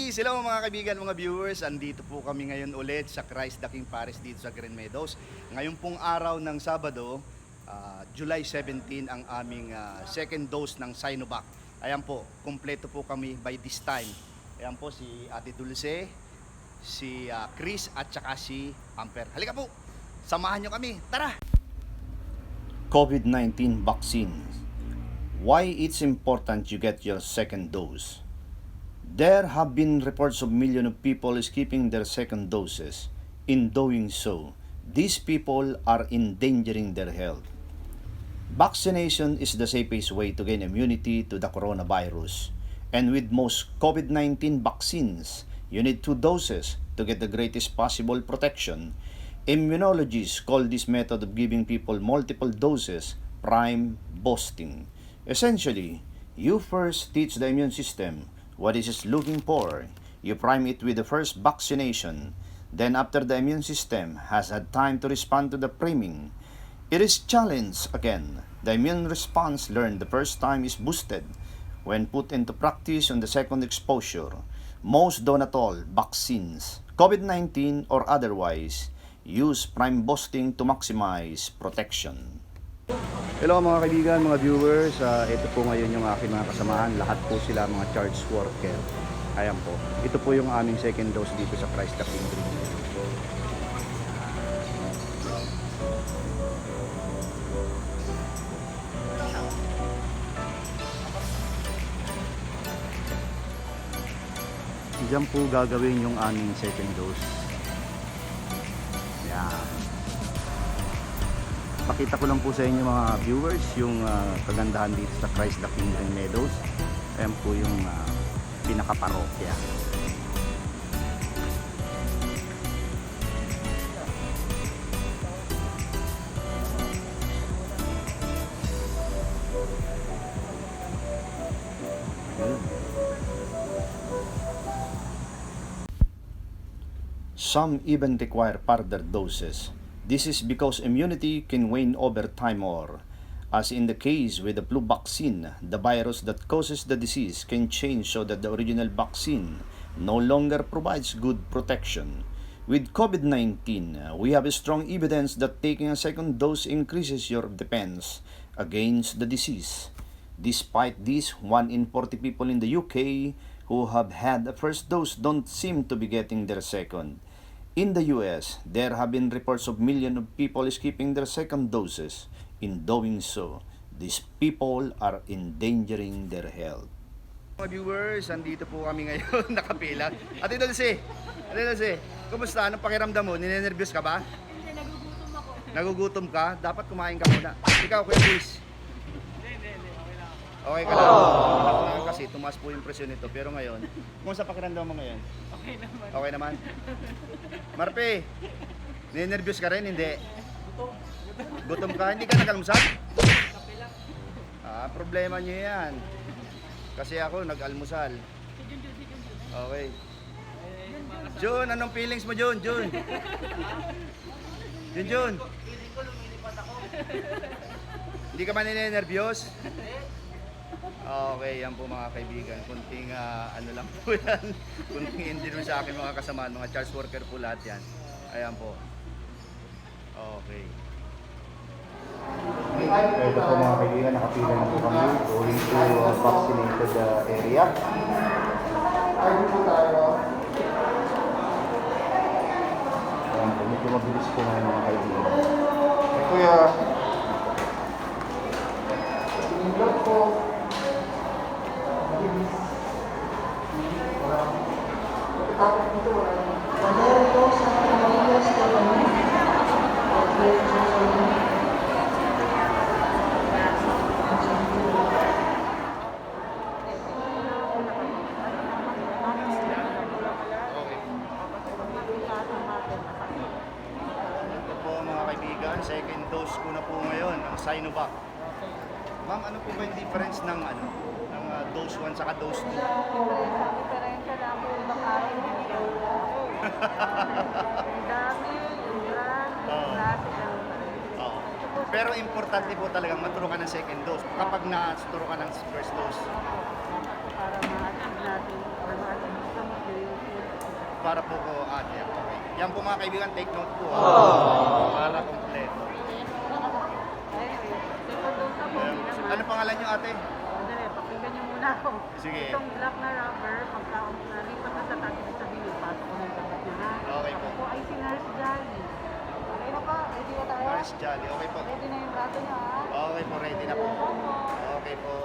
Peace! Hello mga kaibigan, mga viewers. Andito po kami ngayon ulit sa Christ the King Paris dito sa Green Meadows. Ngayon pong araw ng Sabado, July 17 ang aming second dose ng Sinovac. Ayan po, kumpleto po kami by this time. Ayan po si Ate Dulce, si Chris at saka si Amper. Halika po, samahan nyo kami. Tara! COVID-19 vaccines. Why it's important you get your second dose. There have been reports of millions of people skipping their second doses. In doing so, these people are endangering their health. Vaccination is the safest way to gain immunity to the coronavirus. And with most COVID-19 vaccines, you need 2 doses to get the greatest possible protection. Immunologists call this method of giving people multiple doses prime boosting. Essentially, you first teach the immune system what it is looking for. You prime it with the first vaccination. Then after the immune system has had time to respond to the priming, it is challenged again. The immune response learned the first time is boosted when put into practice on the second exposure. Most, though not all, vaccines, COVID-19 or otherwise, use prime boosting to maximize protection. Hello mga kaibigan, mga viewers. Ito po ngayon yung aking mga kasamahan. Lahat po sila mga charge worker. Ayan po. Ito po yung aming second dose dito sa Christ the King. Diyan po gagawin yung aming second dose. Ayan. Pakita ko lang po sa inyo mga viewers yung kagandahan dito sa Christ the King Meadows. Ayan po yung pinaka-parokya. Some even require further doses. This is because immunity can wane over time or, as in the case with the flu vaccine, the virus that causes the disease can change so that the original vaccine no longer provides good protection. With COVID-19, we have strong evidence that taking a second dose increases your defense against the disease. Despite this, 1 in 40 people in the UK who have had a first dose don't seem to be getting their second. In the US, there have been reports of millions of people skipping their second doses. In doing so, these people are endangering their health. Mga viewers, andito po kami ngayon nakapila. Ate Dulce, kumusta? Anong pakiramdam mo? Ninenervyos ka ba? Hindi, nagugutom ako. Nagugutom ka? Dapat kumain ka muna. Ikaw, Kuya Chris. Hindi, okay lang ako. Okay ka lang. Ako kasi tumaas po yung presyon nito. Pero ngayon, kumusta pakiramdam mo ngayon? Okay naman. Okay naman? Marpe, ninenervyos ka rin? Hindi. Gutom ka? Hindi ka nag-almusal? Kape lang. Problema nyo yan. Kasi ako nag-almusal. Si Junjun. Okay. Jun, anong feelings mo, Jun? Jun, Feeling ko lumilipat ako. hindi ka man ninenervyos? Okay, yan po mga kaibigan. Kunting ano lang po yan. Kunting engineer sa akin mga kasamaan. Mga charge worker po lahat yan. Ayan po. Okay. Ito po mga kaibigan, nakapila na po kami going to vaccinated area. Ayan po, medyo mabilis po ngayon mga kaibigan. Kuya, tingin po. Ito po mga kaibigan, second dose ko na po ngayon ng Sinovac. Ma'am, ano po ba yung difference ng dose 1 saka dose 2? Diferensya lang po ibang araw dito. Ang dami, yung brand, yung klase lang. Oo. Pero importante po talagang maturo ka ng second dose kapag naturo ka ng first dose. Para ma-achieve natin or ma-achieve sa mga para po ko, okay. Yan po mga kaibigan, take note po. Para kompleto. Anyway, second dose na po. Ano pangalan nyo ate? Sandali, pakinggan niyo muna ako. Sige. Itong black na rubber, pagkaong nalipat na sa tabi sa bilis, pasok ko ng dapat yun ha. Okay po. Ako po ay si Nurse Jolly. Okay na pa? Ready na tayo? Nurse Jolly, okay po. Ready na yung braso niyo ha? Okay po, ready na po. Okay po.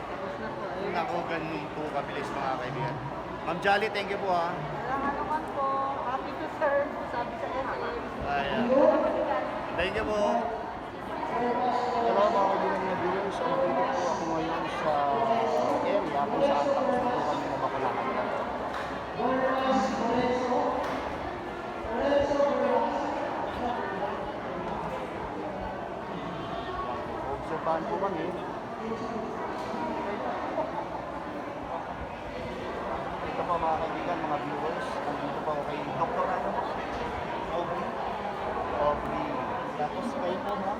Tapos na po. Ayun. Nako, ganun po kabilis mga kaibigan. Ma'am Jolly, thank you po ha. Walang anuman po. Happy to serve. Sabi sa SM. Ayan. Thank you po. Hello mga kaibigan na viewers, nandito po ako ngayon sa area kung saan tapos na po kami na bakulakan. Obserbahan po kami. Ito po mga kaibigan, mga viewers, nandito po ako kay Dr. Ano po? Aubrey. Aubrey. Tapos kayo po ma'am?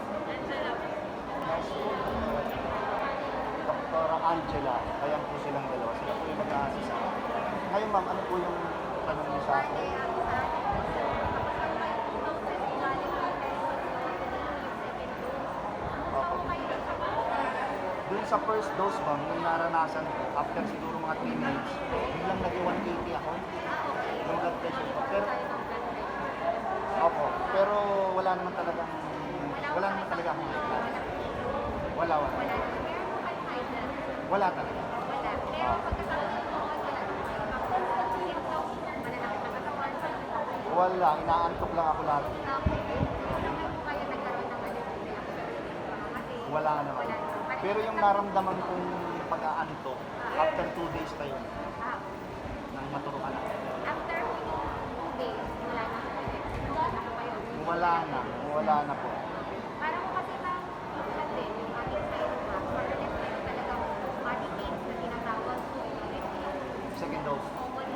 Dr. Angela. Ayan po silang dalawa. Sila po yung mag-aasisa. Ngayon ma'am, ano po yung tanong niyo sa akin? Opo. Dun sa first dose ma'am, yung naranasan ko, after siguro mga 3 minutes, biglang naging 180 ako. Yung blood pressure ko. Pero wala naman talaga akong high blood. Wala. Wala talaga. Wala, inaantok lang ako lagi. Wala naman. Pero yung naramdaman kong pag-aantok, after 2 days pa yun, nang maturuan ako. After 2 days, wala na po yun. Wala na po. Parang mo kasi na, kasi yung ating Sinovac, more or less meron talagang body pain na tinatawag ko. Second dose. Common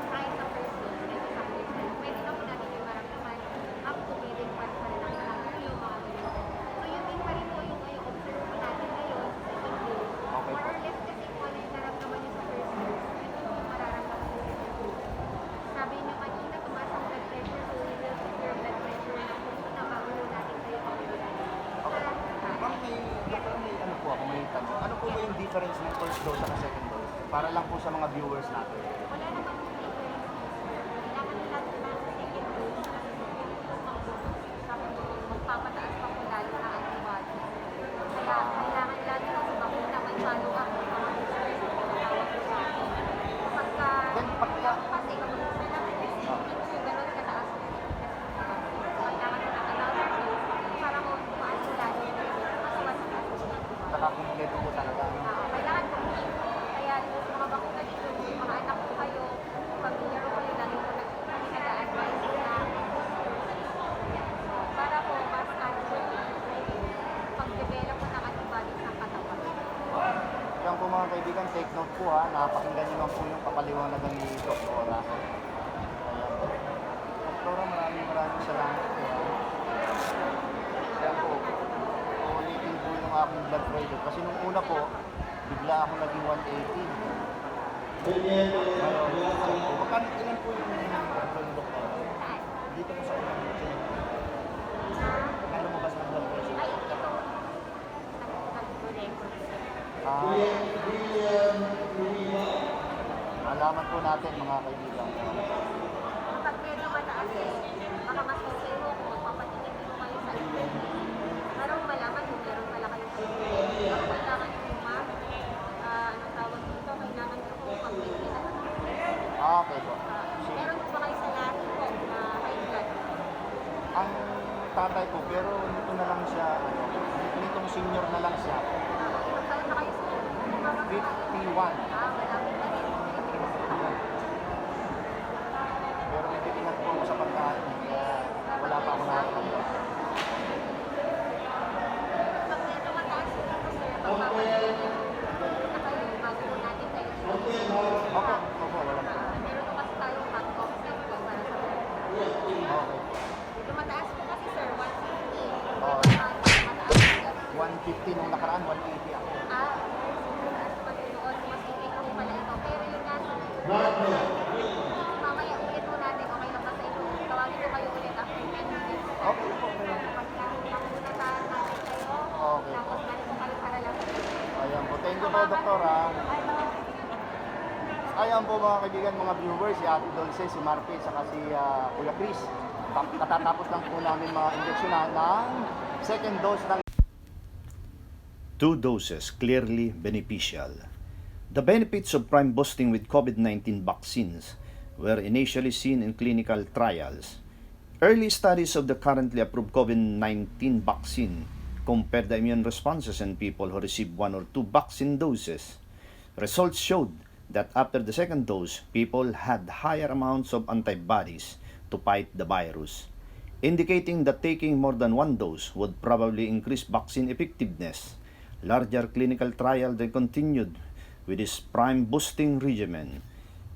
kahit sa first dose, kahit sa first dose, pwede na po natin yung maramdaman up to within 5 pa rin ang yung mga ganyan. So yun din pa rin po yung observe po natin ngayon sa second dose. Okay More po. or less kasi po ano yung naramdaman nyo sa first dose, ito yung mararamdaman nyo sa second dose. Sabi niyo kanina, tumaas ang blood pressure, so we will check your blood pressure na kung na bago natin kayo pag-ulan. Okay. Ma'am, may ano po ako, may tanong. Ano po ba yung difference ng first dose at second dose? Para lang po sa mga viewers natin. Wala naman po difference. Kailangan nila naman sa second dose kasi sabi mo, magpapataas pa po lalo ng antibodies. Kaya kailangan nila nila sa bakuna may follow up ng mga research na tinatawag ko sa akin. Kapagka, Then, pagka, kasi kapag gusto namin, hindi ko gano'n kataas ang kailangan nila another dose para mo tumaas yung lalo mas nakakumpleto po talaga. Ano? kailangan po kaya yung mga bakuna dito, yung mga anak ko kayo, pamilya ko kayo, lalo ko nag-advise na para po mas pag-develop po ng antibodies ng katawan. Yan po mga kaibigan, take note po ha. Napakinggan niyo lang po yung kapaliwanagan ni Doktora. Ayan po. Doktora, maraming salamat po. Yan po. Ulitin po yung aking blood pressure. Kasi nung una po, bigla ako naging 180. Ngayon, ilan po yung Doktora? Dito po sa unang ano mo ba sa blood pressure? Ay, ito, nag-record. Malaman po natin mga kaibigan. Kapag medyo mataas eh, baka mas okay mo kung magpapatingin mo kayo sa iyo. Para mo malaman kung meron pala kayo sa iyo. Baka kailangan nyo anong tawag dito, kailangan nyo kung pag-maintain na Okay po. meron po ba kayo sa lahi po na high blood? Ang tatay ko, pero nito na lang siya, nitong senior na lang siya, Ilang taon na kayo sa 51. malapit na rin. Pero nagtitingat po ako sa pagkain, kaya wala pa ako nakakalaman. Pag medyo mataas po ito sir, pagpapatingin nyo na kayo bago po natin kayo. Opo, wala pa. Meron po kasi tayong back offset po para sa Okay. medyo mataas po kasi sir, 150. Oo. Mataas po. 150 nung nakaraan, 180 ako. Mataas pa doon, mas ikay po pala ito. Pero yung nasa Doktor. Ayan po mga kaibigan, mga viewers, si Ate Dulce, si Marpe, saka si Kuya Chris. Katatapos lang po namin mga injection ng second dose ng 2 doses clearly beneficial. The benefits of prime boosting with COVID-19 vaccines were initially seen in clinical trials. Early studies of the currently approved COVID-19 vaccine compared the immune responses in people who received 1 or 2 vaccine doses. Results showed that after the second dose, people had higher amounts of antibodies to fight the virus, indicating that taking more than 1 dose would probably increase vaccine effectiveness. Larger clinical trial then continued with this prime boosting regimen.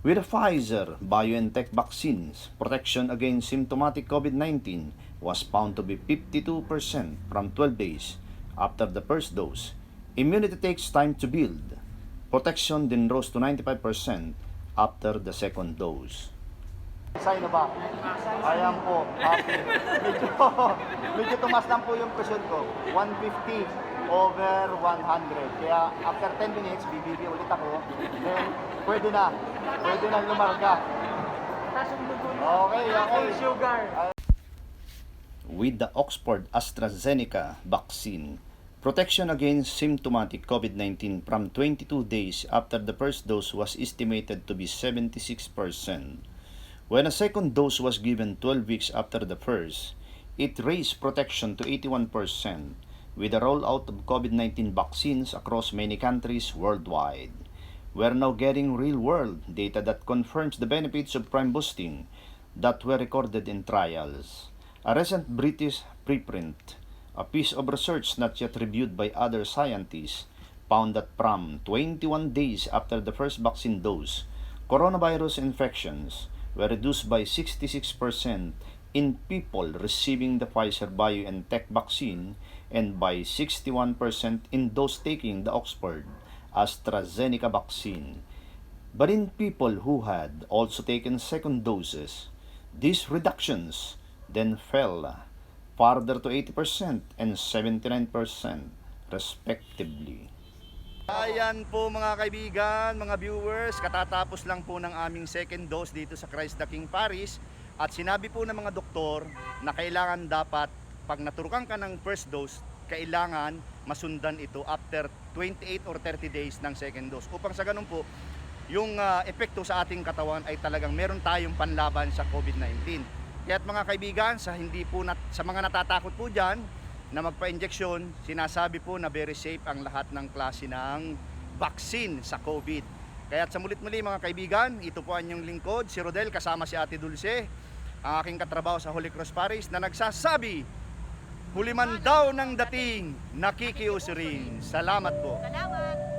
With the Pfizer-BioNTech vaccines, protection against symptomatic COVID-19 was found to be 52% from 12 days after the first dose. Immunity takes time to build. Protection then rose to 95% after the second dose. Sinovac. Ayan po, happy. Medyo tumas lang po yung pressure ko. 150/100. Kaya after 10 minutes, bibigyan ulit ako. Then, pwede na lumarga. Okay. Sugar. With the Oxford AstraZeneca vaccine, protection against symptomatic COVID-19 from 22 days after the first dose was estimated to be 76%. When a second dose was given 12 weeks after the first, it raised protection to 81%, with the rollout of COVID-19 vaccines across many countries worldwide. We're now getting real-world data that confirms the benefits of prime boosting that were recorded in trials. A recent British preprint, a piece of research not yet reviewed by other scientists, found that from 21 days after the first vaccine dose, coronavirus infections were reduced by 66% in people receiving the Pfizer-BioNTech vaccine and by 61% in those taking the Oxford AstraZeneca vaccine. But in people who had also taken second doses, these reductions then fell further to 80% and 79% respectively. Ayan po mga kaibigan, mga viewers, katatapos lang po ng aming second dose dito sa Christ the King Paris. At sinabi po ng mga doktor na kailangan dapat, pag naturukan ka ng first dose, kailangan masundan ito after 28 or 30 days ng second dose. Upang sa ganun po, yung epekto sa ating katawan ay talagang meron tayong panlaban sa COVID-19. Kaya't mga kaibigan, sa mga natatakot po dyan na magpa-injection, sinasabi po na very safe ang lahat ng klase ng vaccine sa COVID. Kaya't sa mulit-muli mga kaibigan, ito po ang inyong lingkod, si Rodel kasama si Ate Dulce, ang aking katrabaho sa Holy Cross Parish na nagsasabi, huli man daw ng dating, nakikius rin. Salamat po. Salamat!